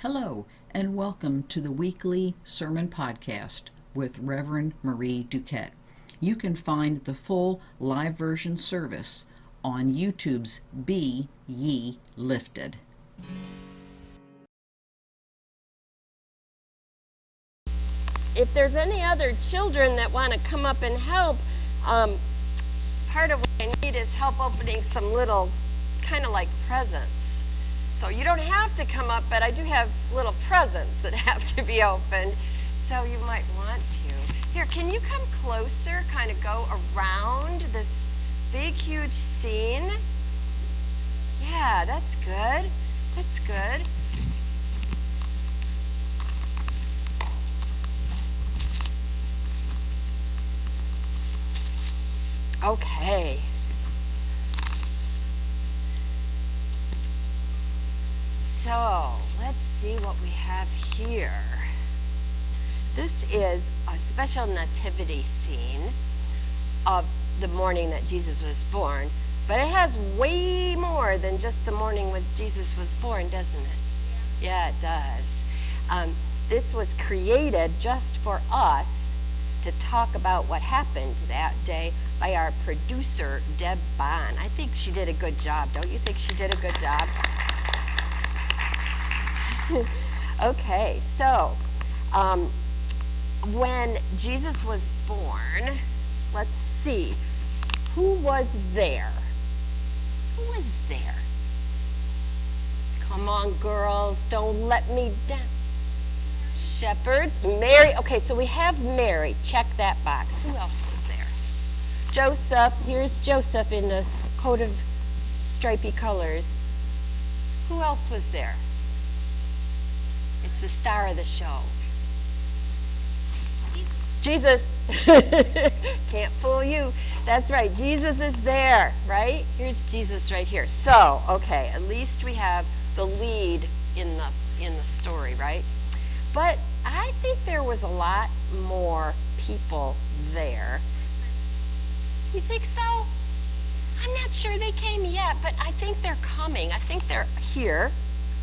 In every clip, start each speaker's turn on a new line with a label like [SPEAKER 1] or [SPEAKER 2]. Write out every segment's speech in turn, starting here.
[SPEAKER 1] Hello, and welcome to the weekly sermon podcast with Reverend Marie Duquette. You can find the full live version service on YouTube's Be Ye Lifted.
[SPEAKER 2] If there's any other children that want to come up and help, part of what I need is help opening some little kind of like presents. So you don't have to come up, but I do have little presents that have to be opened. So you might want to. Here, can you come closer, kind of go around this big, huge scene? Yeah, that's good. That's good. Okay. So, let's see what we have here. This is a special nativity scene of the morning that Jesus was born, but it has way more than just the morning when Jesus was born, doesn't it? Yeah, it does. This was created just for us to talk about what happened that day by our producer, Deborah. I think she did a good job. Don't you think she did a good job? Okay, so when Jesus was born, let's see, who was there? Who was there? Come on, girls, don't let me down. Shepherds, Mary. Okay, so we have Mary. Check that box. Who else was there? Joseph. Here's Joseph in the coat of stripy colors. Who else was there? It's the star of the show. Jesus. Can't fool you. That's right. Jesus is there, right? Here's Jesus right here. So, okay, at least we have the lead in the story, right? But I think there was a lot more people there. You think so? I'm not sure they came yet, but I think they're coming. I think they're here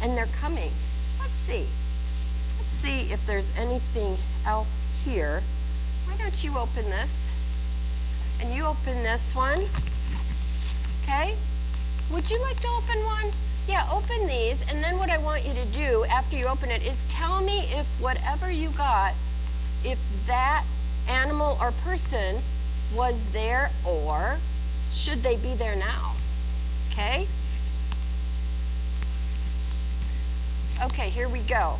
[SPEAKER 2] and they're coming. Let's see. Let's see if there's anything else here. Why don't you open this? And you open this one. Okay? Would you like to open one? Yeah, open these, and then what I want you to do after you open it is tell me if whatever you got, if that animal or person was there or should they be there now? Okay? Okay, here we go.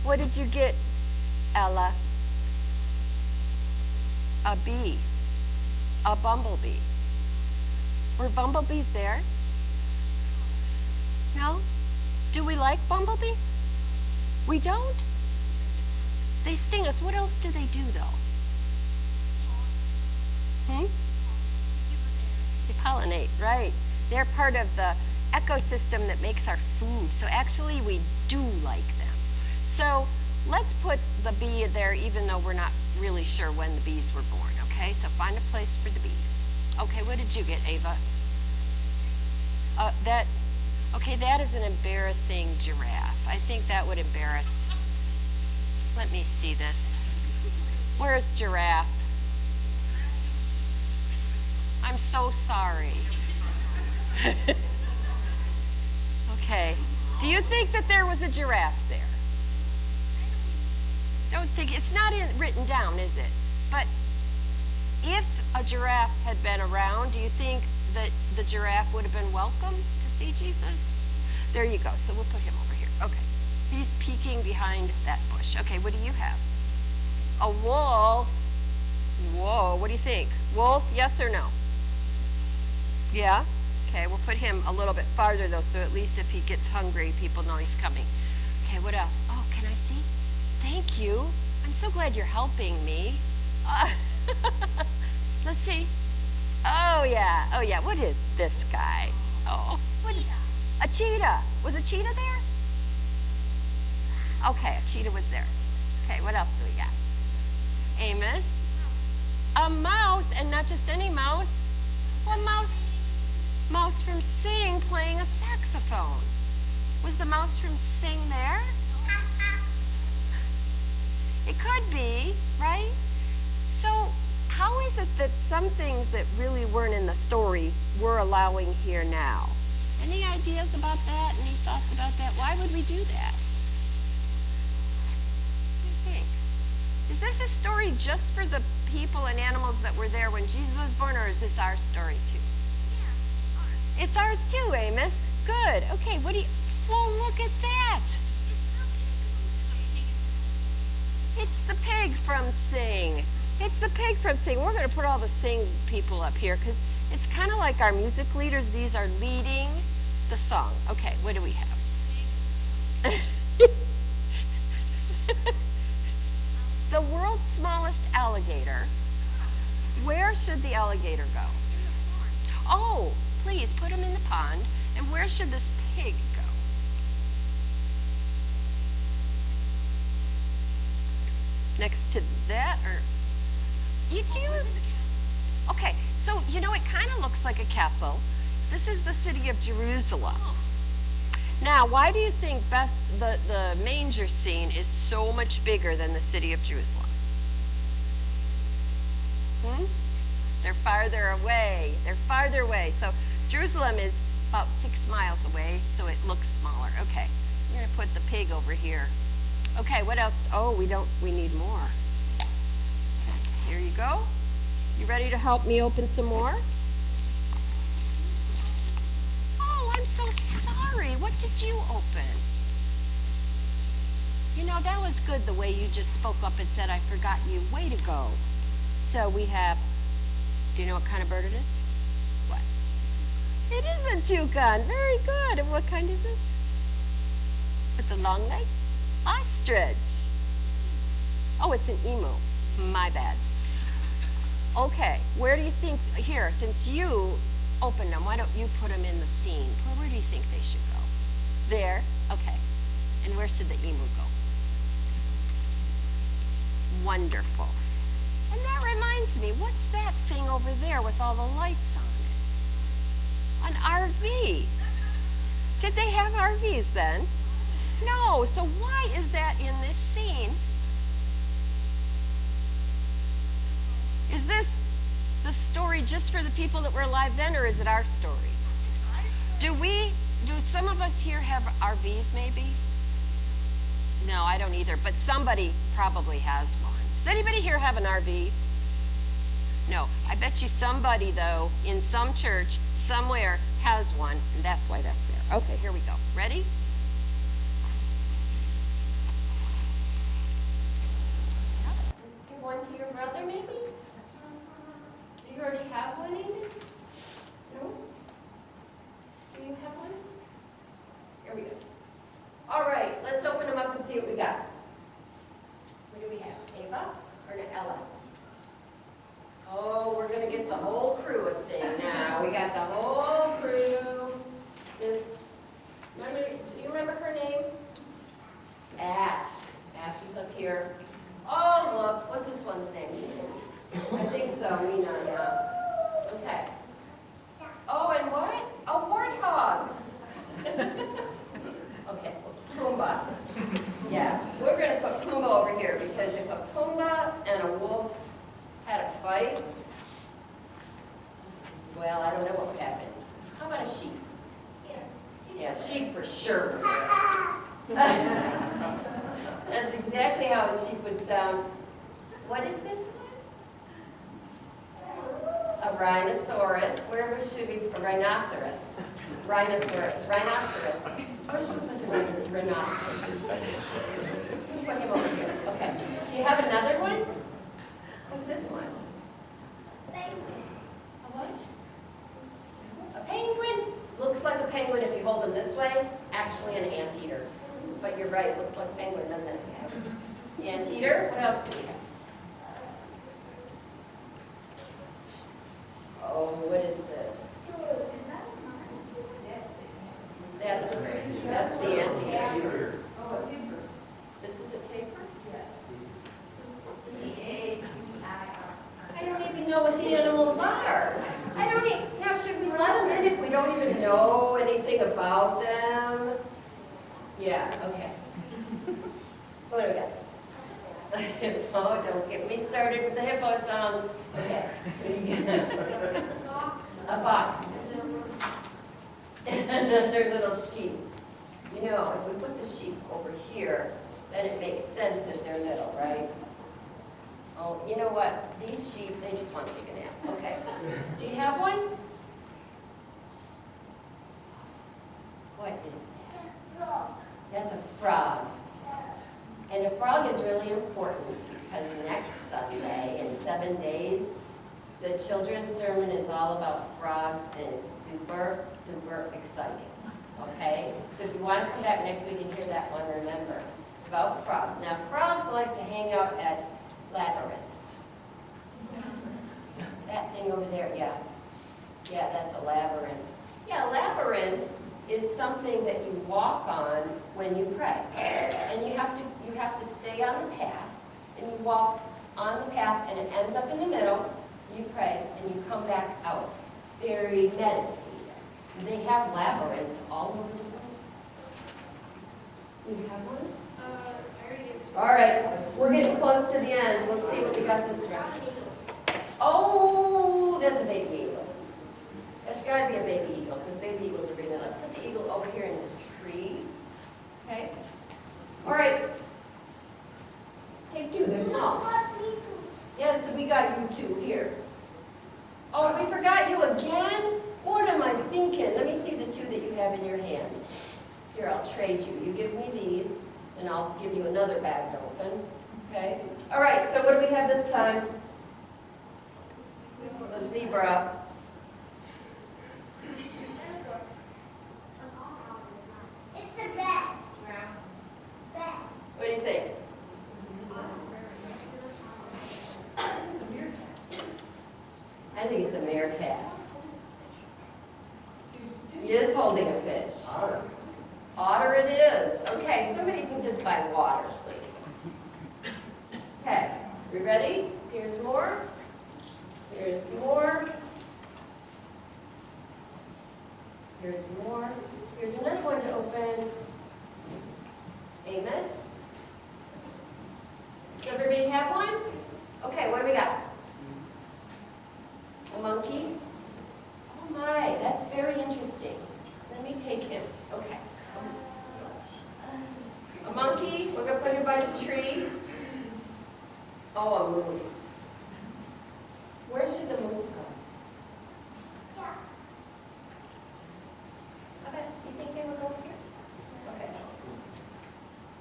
[SPEAKER 2] What did you get, Ella? A bee. A bumblebee. Were bumblebees there? No? Do we like bumblebees? We don't? They sting us. What else do they do, though? They pollinate, right. They're part of the ecosystem that makes our food. So actually, we do like them. So let's put the bee there, even though we're not really sure when the bees were born, okay? So find a place for the bee. Okay, what did you get, Ava? Okay, that is an embarrassing giraffe. I think that would embarrass. Let me see this. Where's giraffe? I'm so sorry. Okay. Do you think that there was a giraffe there? Don't think, it's not written down, is it? But if a giraffe had been around, do you think that the giraffe would have been welcome to see Jesus? There you go. So we'll put him over here. Okay. He's peeking behind that bush. Okay, what do you have? A wolf. Whoa, what do you think? Wolf, yes or no? Yeah? Okay, we'll put him a little bit farther, though, so at least if he gets hungry, people know he's coming. Okay, what else? Oh, can I see? Thank you. I'm so glad you're helping me. Let's see. Oh, yeah. Oh, yeah. What is this guy? Oh, what is a cheetah. Was a cheetah there? Okay, a cheetah was there. Okay, what else do we got? Amos. A mouse, and not just any mouse. What mouse? Mouse from Sing playing a saxophone. Was the mouse from Sing there? it that some things that really weren't in the story we're allowing here now? Any ideas about that? Any thoughts about that? Why would we do that? What do you think? Is this a story just for the people and animals that were there when Jesus was born, or is this our story too?
[SPEAKER 3] Yeah, ours.
[SPEAKER 2] It's ours too, Amos. Good. Okay, what do you... Well, look at that. It's the pig from Sing. It's the pig from Sing. We're going to put all the Sing people up here because it's kind of like our music leaders. These are leading the song. Okay, what do we have? The world's smallest alligator. Where should the alligator go? Oh, please put him in the pond. And where should this pig go? Next to that, or you do? Okay, so you know it kind of looks like a castle. This is the city of Jerusalem. Now, why do you think the manger scene is so much bigger than the city of Jerusalem? They're farther away. They're farther away. So Jerusalem is about 6 miles away, so it looks smaller. Okay, we're going to put the pig over here. Okay, what else? Oh, we need more. Here you go. You ready to help me open some more? Oh, I'm so sorry. What did you open? You know, that was good the way you just spoke up and said, I forgot you. Way to go. So we have, do you know what kind of bird it is? What? It is a toucan. Very good. And what kind is it? With the long leg? Ostrich. Oh, it's an emu. My bad. Okay, where do you think, here, since you opened them, why don't you put them in the scene? Where do you think they should go? There? Okay. And where should the emu go? Wonderful. And that reminds me, what's that thing over there with all the lights on it? An RV. Did they have RVs then? No, so why is that in this scene? Is this the story just for the people that were alive then, or is it our story? Do some of us here have RVs maybe? No, I don't either, but somebody probably has one. Does anybody here have an RV? No, I bet you somebody though, in some church, somewhere, has one, and that's why that's there. Okay, here we go. Ready? Give one to your brother maybe? Do you already have one, Amos? No? Do you have one? Here we go. All right, let's open them up and see what we got. What do we have? Ava or Ella? Oh, we're going to get the whole crew a sing now. We got the whole crew. Do you remember her name? Ash. Ashley's up here. Oh, look, what's this one's name? I think so, Nina, yeah. Okay. Oh, and what? A warthog. Okay, Pumbaa. Yeah, we're going to put Pumbaa over here because if a Pumbaa and a wolf had a fight, well, I don't know what would happen. How about a sheep? Yeah, sheep for sure. That's exactly how a sheep would sound. What is this one? A rhinoceros. Where should we put rhinoceros? Rhinoceros. Rhinoceros. Where should we put the rhinoceros? Put him over here. Okay. Do you have another one? What's this one?
[SPEAKER 3] Penguin.
[SPEAKER 2] A what? A penguin. Looks like a penguin if you hold them this way. Actually an anteater. But you're right, it looks like a penguin, doesn't it? Anteater. What else do we have? Oh, what is this? That's the anteater. This is a tapir? This is a tapir. I don't even know what the animals are. Now should we let them in if we don't even know anything about them? Yeah, okay. What do we got? A hippo, don't get me started with the hippo song. Okay, what do you got? A fox. Another little sheep. You know, if we put the sheep over here, then it makes sense that they're little, right? Oh, you know what? These sheep, they just want to take a nap. Okay. Do you have one? What is that? That's a frog. And a frog is really important because next Sunday, in 7 days, the children's sermon is all about frogs, and it's super, super exciting. Okay? So if you want to come back next week and hear that one, remember, it's about frogs. Now, frogs like to hang out at labyrinths. That thing over there, yeah. Yeah, that's a labyrinth. Yeah, a labyrinth is something that you walk on when you pray. And you have to stay on the path, and you walk on the path, and it ends up in the middle, and you pray, and you come back out. It's very meditative. They have labyrinths all over the world. You have one? All right, we're getting close to the end. Let's see what we got this round. Oh, that's a baby eagle. That's got to be a baby eagle, because baby eagles are really nice. Let's put the eagle over here in this tree. Okay? All right. Take two, they're small. Yes, we got you two here. Oh, we forgot you again? What am I thinking? Let me see the two that you have in your hand. Here, I'll trade you. You give me these, and I'll give you another bag to open. Okay? All right, so what do we have this time? A zebra.
[SPEAKER 3] It's a bat. Bat.
[SPEAKER 2] What do you think? I think it's a meerkat. He is holding a fish.
[SPEAKER 4] Otter.
[SPEAKER 2] Otter it is. Okay, somebody move this by water, please. Okay, we ready? Here's more. Here's more. Here's more. Here's another one to open. Amos. Does everybody have one? Okay, what do we got? A monkey? Oh my, that's very interesting. Let me take him. Okay. A monkey, we're going to put him by the tree. Oh, a moose. Where should the moose go?
[SPEAKER 3] Yeah.
[SPEAKER 2] Okay, you think they will go here? Okay.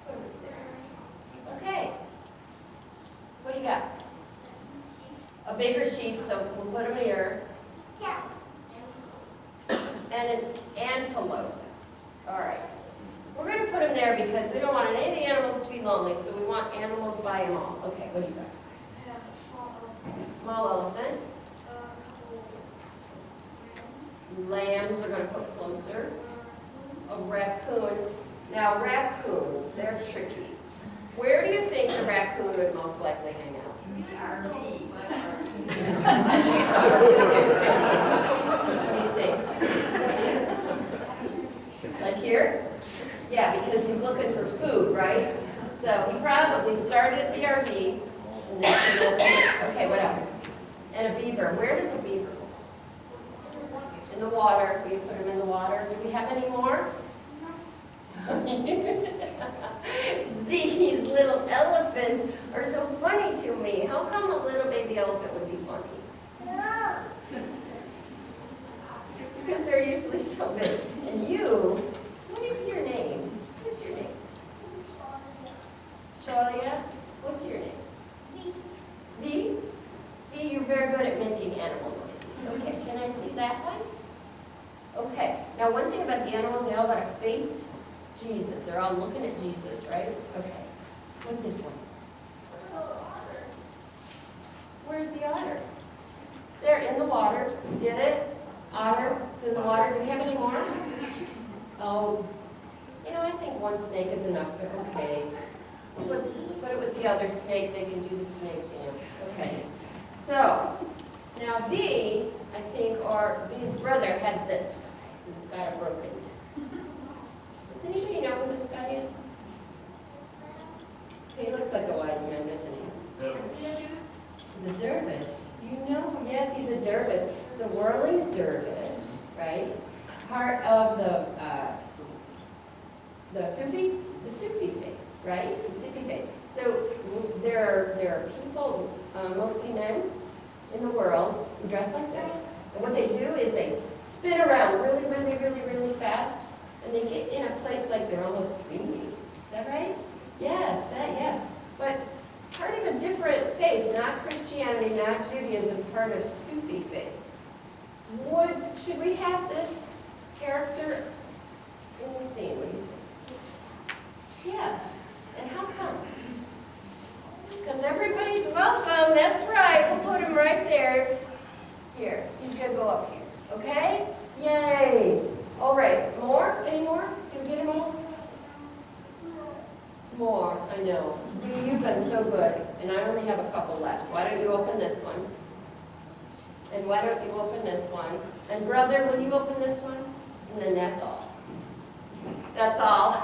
[SPEAKER 2] Put him there. Okay. What do you got? A bigger sheep, so we'll put him here.
[SPEAKER 3] Yeah.
[SPEAKER 2] And an antelope. All right. We're going to put him there because we don't want any of the animals to be lonely, so we want animals by them all. Okay, what do you got? Small elephant. Lambs we're going to put closer. A raccoon. Now raccoons, they're tricky. Where do you think the raccoon would most likely hang out? RV. What do you think? Like here? Yeah, because he's looking for food, right? So he probably started at the RV and then came over here. Okay, what else? And a beaver. Where does a beaver go? In the water. We put him in the water. Do we have any more? These little elephants are so funny to me. How come a little baby elephant would be funny?
[SPEAKER 3] No.
[SPEAKER 2] Because they're usually so big. And you, what is your name? What's your name? Shalia? What's your name? V? V, you're very good at making animal noises. Okay, can I see that one? Okay, now one thing about the animals, they all got to face Jesus. They're all looking at Jesus, right? Okay. What's this one? Where's the otter? They're in the water. Get it? Otter is in the water. Do we have any more? Oh, you know, I think one snake is enough, but okay. Put it with the other snake. They can do the snake dance. Okay. So, now B, I think, or B's brother had this guy who's got a broken neck. Does anybody know who this guy is? He looks like a wise man, doesn't he? He's a dervish. You know him. Yes, he's a dervish. He's a whirling dervish, right? Part of the Sufi faith, right? The Sufi faith. So there are people, mostly men, in the world who dress like this. And what they do is they spin around really, really, really, really fast, and they get in a place like they're almost dreaming. Is that right? Yes, yes. But part of a different faith, not Christianity, not Judaism, part of Sufi faith. Should we have this character in the scene? What do you think? Yes. And how come? Because everybody's welcome. That's right. We'll put him right there. Here. He's going to go up here. Okay? Yay. All right. More? Any more? Did we get them all? More. I know. You've been so good. And I only have a couple left. Why don't you open this one? And why don't you open this one? And brother, will you open this one? And then that's all. That's all.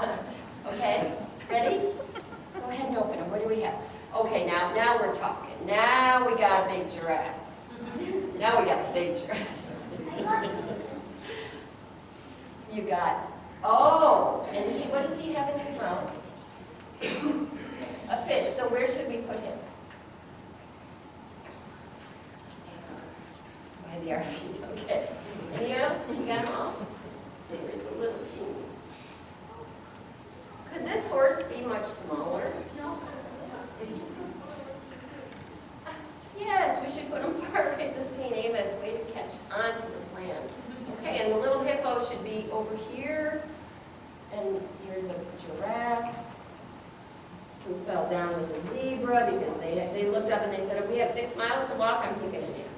[SPEAKER 2] Okay? Ready? Go ahead and open them. What do we have? Okay, now we're talking. Now we got a big giraffe. Now we got the big giraffe. You got, and what does he have in his mouth? A fish. So where should we put him? By the RV. Okay. Anything else? You got them all? Here's the little teeny. Could this horse be much smaller? No. Yes, we should put him part right the scene. Amos, way to catch on to the plan. Okay, and the little hippo should be over here. And here's a giraffe who fell down with a zebra because they looked up and they said, oh, we have 6 miles to walk, I'm taking a nap.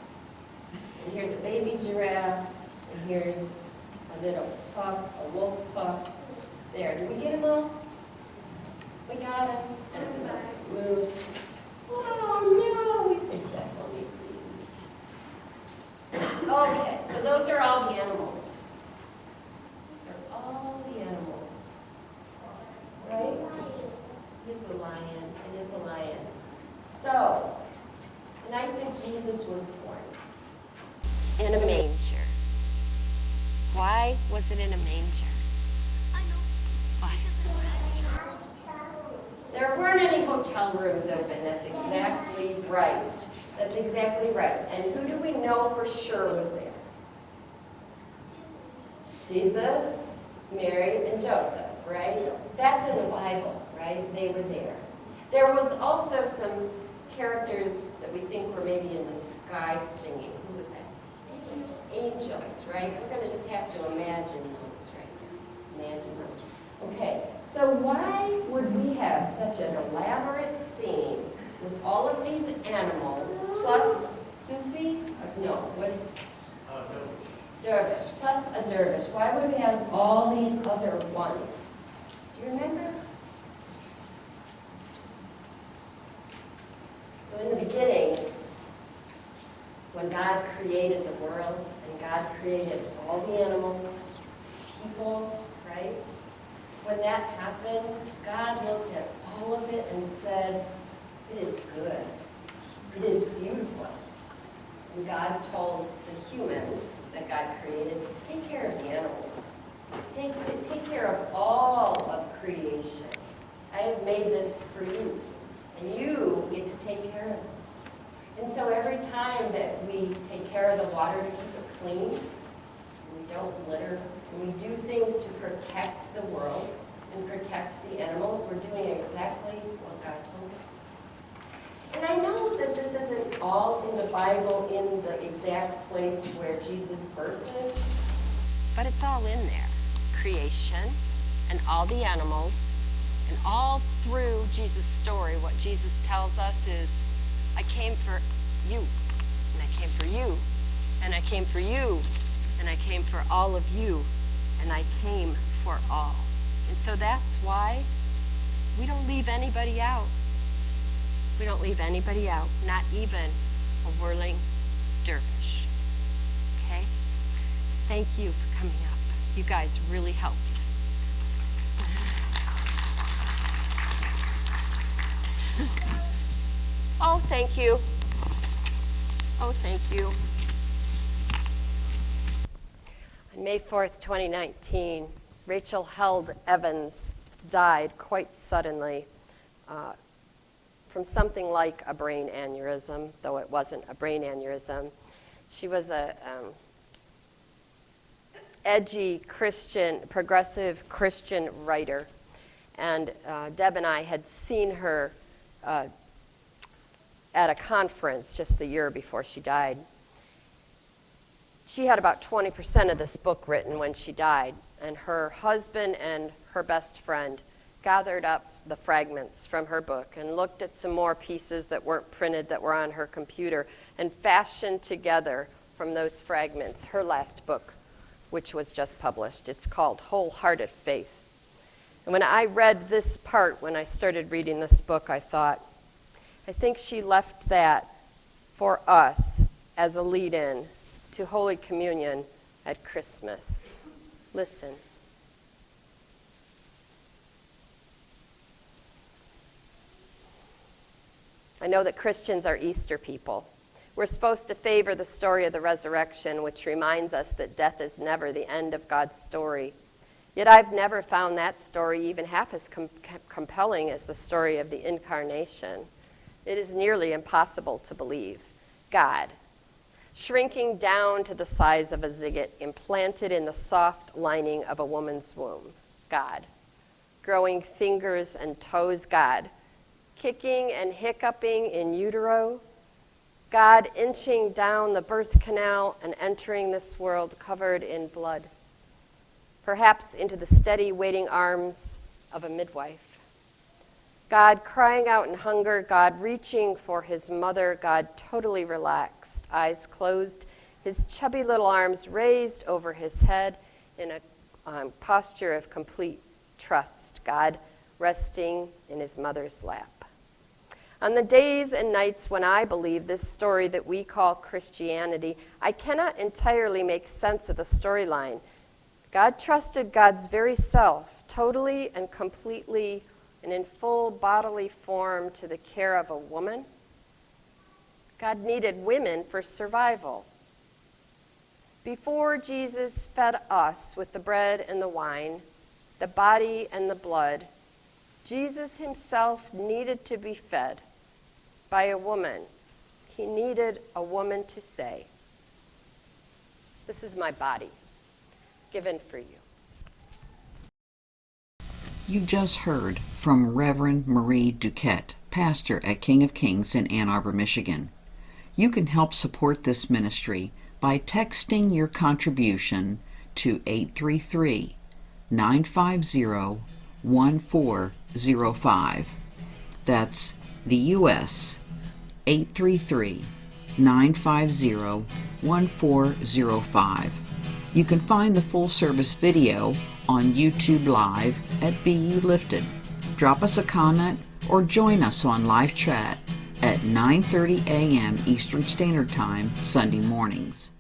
[SPEAKER 2] And here's a baby giraffe, and here's a little pup, a wolf pup. There, did we get them all? We got him. Moose. Oh, no. Fix that for me, please. Okay, so those are all the animals. Those are all the animals. Right? It is a lion. It is a lion. So, the night that Jesus was born, in a manger. Why was it in a manger? Why? There weren't any hotel rooms open. That's exactly right. That's exactly right. And who do we know for sure was there? Jesus, Mary, and Joseph, right? That's in the Bible, right? They were there. There was also some characters that we think were maybe in the sky singing. Who were they? Angels, right? We're going to just have to imagine those right now. Imagine those. Okay, so why would we have such an elaborate scene with all of these animals, plus Sufi? No, what? Dervish, plus a dervish. Why would we have all these other ones? Do you remember? So in the beginning, when God created the world, and God created all the animals, people, right? When that happened, God looked at all of it and said, it is good. It is beautiful. And God told the humans that God created, take care of the animals. Take care of all of creation. I have made this for you, and you get to take care of it. And so every time that we take care of the water to keep it clean, and we don't litter, and we do things to protect the world and protect the animals, we're doing exactly what God told us. And I know that this isn't all in the Bible in the exact place where Jesus' birth is, but it's all in there. Creation and all the animals, and all through Jesus' story, what Jesus tells us is, I came for you, and I came for you, and I came for you, and I came for all of you, and I came for all. And so that's why we don't leave anybody out. We don't leave anybody out, not even a whirling dervish. Okay? Thank you for coming up. You guys really helped. Oh, thank you. Oh, thank you. On May 4th, 2019, Rachel Held Evans died quite suddenly from something like a brain aneurysm, though it wasn't a brain aneurysm. She was a edgy Christian, progressive Christian writer. And Deb and I had seen her at a conference just the year before she died. She had about 20% of this book written when she died, and her husband and her best friend gathered up the fragments from her book and looked at some more pieces that weren't printed that were on her computer and fashioned together from those fragments her last book, which was just published. It's called Wholehearted Faith. And when I read this part, when I started reading this book, I thought, I think she left that for us as a lead-in to Holy Communion at Christmas. Listen. I know that Christians are Easter people. We're supposed to favor the story of the resurrection, which reminds us that death is never the end of God's story. Yet I've never found that story even half as compelling as the story of the incarnation. It is nearly impossible to believe. God, shrinking down to the size of a zygote implanted in the soft lining of a woman's womb. God, growing fingers and toes. God, kicking and hiccuping in utero. God inching down the birth canal and entering this world covered in blood, perhaps into the steady waiting arms of a midwife. God crying out in hunger, God reaching for his mother, God totally relaxed, eyes closed, his chubby little arms raised over his head in a posture of complete trust, God resting in his mother's lap. On the days and nights when I believe this story that we call Christianity, I cannot entirely make sense of the storyline. God trusted God's very self, totally and completely and in full bodily form, to the care of a woman. God needed women for survival. Before Jesus fed us with the bread and the wine, the body and the blood, Jesus himself needed to be fed by a woman. He needed a woman to say, "This is my body, given for you."
[SPEAKER 1] You just heard from Reverend Marie Duquette, pastor at King of Kings in Ann Arbor, Michigan. You can help support this ministry by texting your contribution to 833-950-1405. That's the U.S. 833-950-1405. You can find the full service video on YouTube Live at BU Lifted. Drop us a comment or join us on live chat at 9:30 a.m. Eastern Standard Time Sunday mornings.